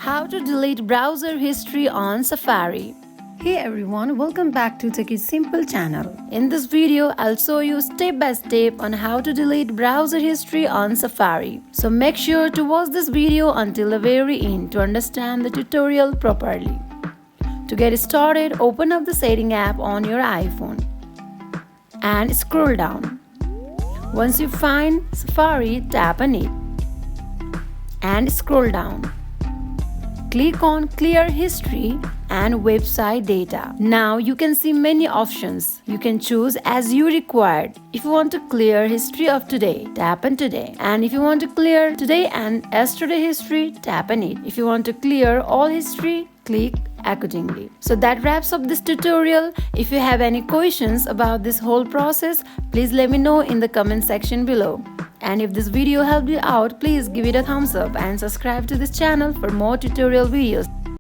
How to delete browser history on Safari. Hey everyone, welcome back to Take It Simple channel. In this video, I'll show you step by step on how to delete browser history on Safari. So make sure to watch this video until the very end to understand the tutorial properly. To get started, open up the Setting app on your iPhone and scroll down. Once you find Safari, tap on it and scroll down. Click on Clear History and Website Data. Now you can see many options. You can choose as you required. If you want to clear history of today, tap on Today. And if you want to clear today and yesterday history, tap on it. If you want to clear all history, click accordingly. So that wraps up this tutorial. If you have any questions about this whole process, please let me know in the comment section below. And if this video helped you out, please give it a thumbs up and subscribe to this channel for more tutorial videos.